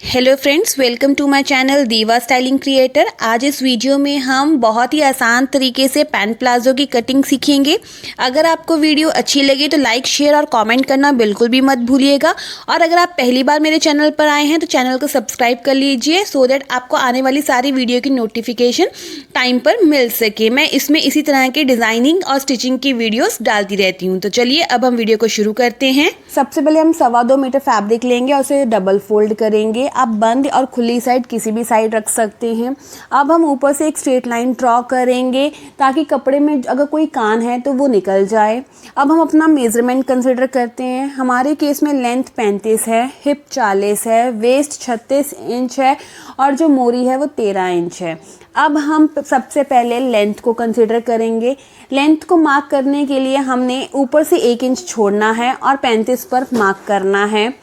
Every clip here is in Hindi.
Hello friends, welcome to my channel diva styling creator. आज इस वीडियो में हम बहुत ही आसान तरीके से पैंट प्लाजो की कटिंग सीखेंगे। अगर आपको वीडियो अच्छी लगे तो लाइक, शेयर और कमेंट करना बिल्कुल भी मत भूलिएगा। और अगर आप पहली बार मेरे चैनल पर आए हैं तो चैनल को सब्सक्राइब कर लीजिए सो दैट आपको आने वाली सारी वीडियो की नोटिफिकेशन टाइम पर मिल सके। मैं इसमें इसी तरह के डिज़ाइनिंग और स्टिचिंग की वीडियोज़ डालती रहती हूँ। तो चलिए अब हम वीडियो को शुरू करते हैं। सबसे पहले हम 2.25 मीटर फैब्रिक लेंगे और उसे डबल फोल्ड करेंगे। आप बंद और खुली साइड किसी भी साइड रख सकते हैं। अब हम ऊपर से एक स्ट्रेट लाइन ड्रॉ करेंगे ताकि कपड़े में अगर कोई कान है तो वो निकल जाए। अब हम अपना मेजरमेंट कंसिडर करते हैं। हमारे केस में लेंथ 35 है, हिप 40 है, वेस्ट 36 इंच है और जो मोरी है वो 13 इंच है। अब हम सबसे पहले लेंथ को कंसिडर करेंगे। लेंथ को मार्क करने के लिए हमने ऊपर से 1 इंच छोड़ना है और 35 पर मार्क करना है।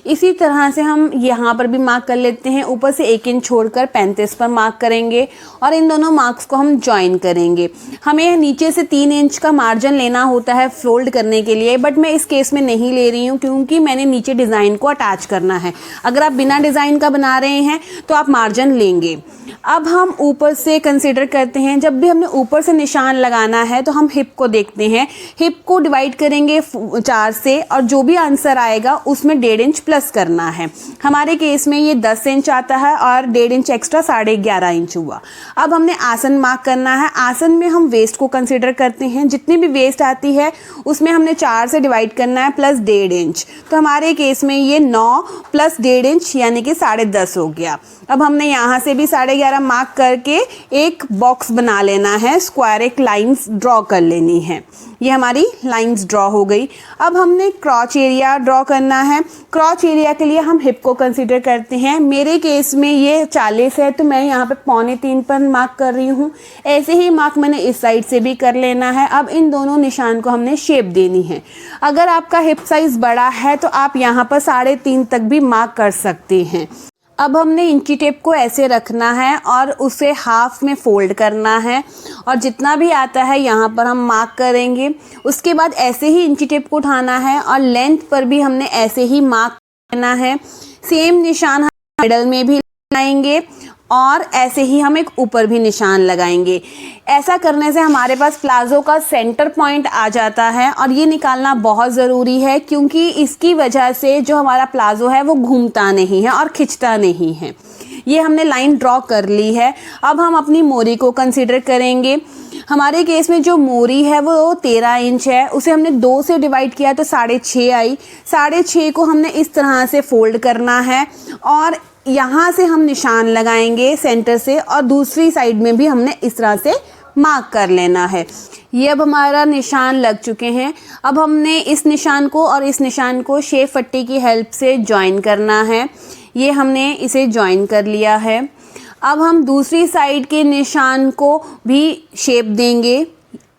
इसी तरह से हम यहाँ पर भी मार्क कर लेते हैं। ऊपर से 1 इंच छोड़कर 35 पर मार्क करेंगे और इन दोनों मार्क्स को हम ज्वाइन करेंगे। हमें नीचे से 3 इंच का मार्जिन लेना होता है फोल्ड करने के लिए, बट मैं इस केस में नहीं ले रही हूँ क्योंकि मैंने नीचे डिज़ाइन को अटैच करना है। अगर आप बिना डिज़ाइन का बना रहे हैं तो आप मार्जिन लेंगे। अब हम ऊपर से कंसिडर करते हैं। जब भी हमने ऊपर से निशान लगाना है तो हम हिप को देखते हैं। हिप को डिवाइड करेंगे 4 से और जो भी आंसर आएगा उसमें 1.5 इंच प्लस करना है। हमारे केस में ये 10 इंच आता है और 1.5 इंच एक्स्ट्रा 11.5 इंच हुआ। अब हमने आसन मार्क करना है। आसन में हम वेस्ट को कंसिडर करते हैं। जितनी भी वेस्ट आती है उसमें हमने 4 से डिवाइड करना है प्लस 1.5 इंच। तो हमारे केस में ये 9 प्लस 1.5 इंच यानी कि 10.5 हो गया। अब हमने यहाँ से भी 11.5 मार्क करके एक बॉक्स बना लेना है। स्क्वायर एक लाइंस ड्रॉ कर लेनी है। ये हमारी लाइंस ड्रॉ हो गई। अब हमने क्रॉच एरिया ड्रॉ करना है। क्रॉच एरिया के लिए हम हिप को कंसीडर करते हैं। मेरे केस में ये 40 है तो मैं यहाँ पे 2.25 पर मार्क कर रही हूँ। ऐसे ही मार्क मैंने इस साइड से भी कर लेना है। अब इन दोनों निशान को हमने शेप देनी है। अगर आपका हिप साइज़ बड़ा है तो आप यहाँ पर 3.5 तक भी मार्क कर सकते हैं। अब हमने इंची टेप को ऐसे रखना है और उसे हाफ में फोल्ड करना है और जितना भी आता है यहाँ पर हम मार्क करेंगे। उसके बाद ऐसे ही इंची टेप को उठाना है और लेंथ पर भी हमने ऐसे ही मार्क करना है। सेम निशान हम मिडल में भी लगाएंगे और ऐसे ही हम एक ऊपर भी निशान लगाएंगे। ऐसा करने से हमारे पास प्लाजो का सेंटर पॉइंट आ जाता है और ये निकालना बहुत ज़रूरी है क्योंकि इसकी वजह से जो हमारा प्लाजो है वो घूमता नहीं है और खिंचता नहीं है। ये हमने लाइन ड्रॉ कर ली है। अब हम अपनी मोरी को कंसिडर करेंगे। हमारे केस में जो मोरी है वो 13 इंच है। उसे हमने 2 से डिवाइड किया तो 6.5 आई। 6.5 को हमने इस तरह से फोल्ड करना है और यहाँ से हम निशान लगाएंगे सेंटर से और दूसरी साइड में भी हमने इस तरह से मार्क कर लेना है। ये अब हमारा निशान लग चुके हैं। अब हमने इस निशान को और इस निशान को शेप पट्टी की हेल्प से ज्वाइन करना है। ये हमने इसे ज्वाइन कर लिया है। अब हम दूसरी साइड के निशान को भी शेप देंगे।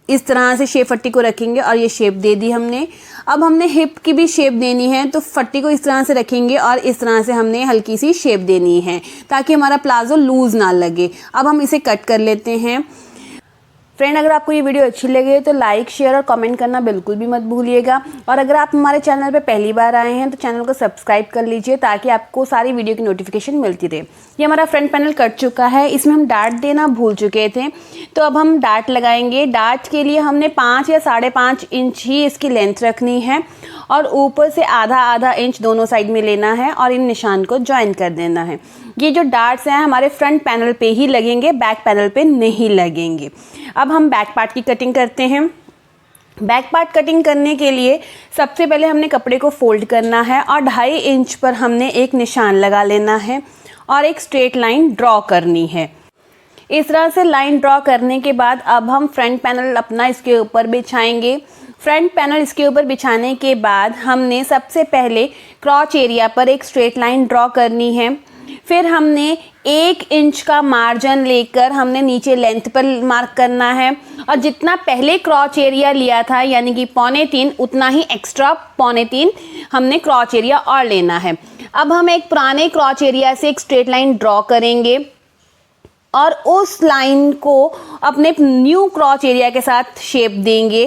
इस तरह से शेप पट्टी को रखेंगे और ये शेप दे दी हमने। अब हमने हिप की भी शेप देनी है तो पट्टी को इस तरह से रखेंगे और इस तरह से हमने हल्की सी शेप देनी है ताकि हमारा प्लाजो लूज़ ना लगे। अब हम इसे कट कर लेते हैं। फ्रेंड, अगर आपको ये वीडियो अच्छी लगे तो लाइक, शेयर और कमेंट करना बिल्कुल भी मत भूलिएगा। और अगर आप हमारे चैनल पर पहली बार आए हैं तो चैनल को सब्सक्राइब कर लीजिए ताकि आपको सारी वीडियो की नोटिफिकेशन मिलती रहे। ये हमारा फ्रंट पैनल कट चुका है। इसमें हम डार्ट देना भूल चुके थे तो अब हम डार्ट लगाएंगे। डार्ट के लिए हमने 5 या 5.5 इंच ही इसकी लेंथ रखनी है और ऊपर से आधा इंच दोनों साइड में लेना है और इन निशान को ज्वाइन कर देना है। ये जो डार्ट्स हैं हमारे फ्रंट पैनल पे ही लगेंगे, बैक पैनल पे नहीं लगेंगे। अब हम बैक पार्ट की कटिंग करते हैं। बैक पार्ट कटिंग करने के लिए सबसे पहले हमने कपड़े को फोल्ड करना है और 2.5 इंच पर हमने एक निशान लगा लेना है और एक स्ट्रेट लाइन ड्रॉ करनी है। इस तरह से लाइन ड्रॉ करने के बाद अब हम फ्रंट पैनल अपना इसके ऊपर बिछाएंगे। फ्रंट पैनल इसके ऊपर बिछाने के बाद हमने सबसे पहले क्रॉच एरिया पर एक स्ट्रेट लाइन ड्रॉ करनी है। फिर हमने 1 इंच का मार्जिन लेकर हमने नीचे लेंथ पर मार्क करना है और जितना पहले क्रॉच एरिया लिया था यानी कि 3.25 उतना ही एक्स्ट्रा 3.25 हमने क्रॉच एरिया और लेना है। अब हम एक पुराने क्रॉच एरिया से एक स्ट्रेट लाइन ड्रॉ करेंगे और उस लाइन को अपने न्यू क्रॉच एरिया के साथ शेप देंगे।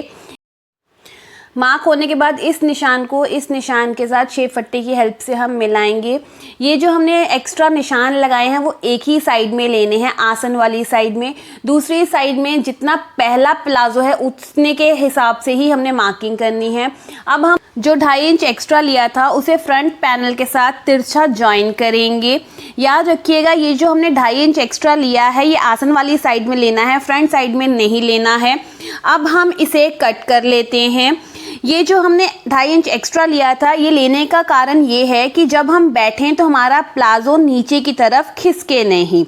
मार्क होने के बाद इस निशान को इस निशान के साथ शेप पट्टी की हेल्प से हम मिलाएंगे। ये जो हमने एक्स्ट्रा निशान लगाए हैं वो एक ही साइड में लेने हैं, आसन वाली साइड में। दूसरी साइड में जितना पहला प्लाजो है उतने के हिसाब से ही हमने मार्किंग करनी है। अब हम जो 2.5 इंच एक्स्ट्रा लिया था उसे फ्रंट पैनल के साथ तिरछा ज्वाइन करेंगे। याद रखिएगा ये जो हमने 2.5 इंच एक्स्ट्रा लिया है ये आसन वाली साइड में लेना है, फ्रंट साइड में नहीं लेना है। अब हम इसे कट कर लेते हैं। ये जो हमने 2.5 इंच एक्स्ट्रा लिया था ये लेने का कारण ये है कि जब हम बैठें तो हमारा प्लाजो नीचे की तरफ खिसके नहीं।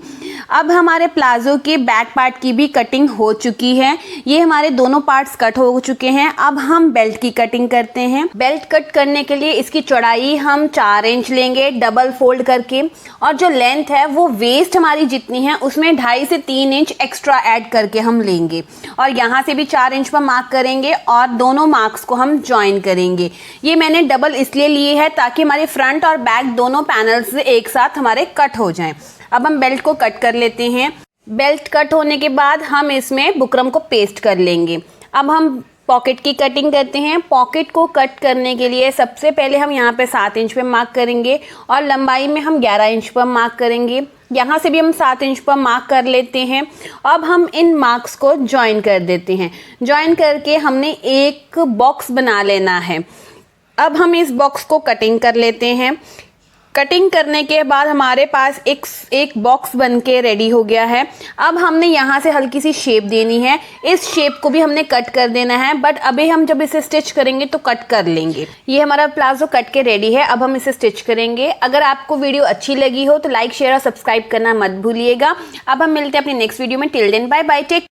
अब हमारे प्लाजो के बैक पार्ट की भी कटिंग हो चुकी है, ये हमारे दोनों पार्ट्स कट हो चुके हैं। अब हम बेल्ट की कटिंग करते हैं। बेल्ट कट करने के लिए इसकी चौड़ाई हम 4 इंच लेंगे डबल फोल्ड करके, और जो लेंथ है वो वेस्ट हमारी जितनी है उसमें 2.5 से 3 इंच एक्स्ट्रा ऐड करके हम लेंगे, और यहाँ से भी 4 इंच पर मार्क करेंगे और दोनों मार्क्स को हम ज्वाइन करेंगे। ये मैंने डबल इसलिए लिए है ताकि हमारे फ्रंट और बैक दोनों पैनल्स एक साथ हमारे कट हो जाएं। अब हम बेल्ट को कट कर लेते हैं। बेल्ट कट होने के बाद हम इसमें बुकरम को पेस्ट कर लेंगे। अब हम पॉकेट की कटिंग करते हैं। पॉकेट को कट करने के लिए सबसे पहले हम यहाँ पे 7 इंच पे मार्क करेंगे और लंबाई में हम 11 इंच पर मार्क करेंगे। यहाँ से भी हम 7 इंच पर मार्क कर लेते हैं। अब हम इन मार्क्स को ज्वाइन कर देते हैं। ज्वाइन करके हमने एक बॉक्स बना लेना है। अब हम इस बॉक्स को कटिंग कर लेते हैं। कटिंग करने के बाद हमारे पास एक बॉक्स बन के रेडी हो गया है। अब हमने यहाँ से हल्की सी शेप देनी है। इस शेप को भी हमने कट कर देना है, बट अभी हम जब इसे स्टिच करेंगे तो कट कर लेंगे। ये हमारा प्लाजो कट के रेडी है। अब हम इसे स्टिच करेंगे। अगर आपको वीडियो अच्छी लगी हो तो लाइक शेयर और सब्सक्राइब करना मत भूलिएगा। अब हम मिलते हैं अपने नेक्स्ट वीडियो में। Till then bye bye, take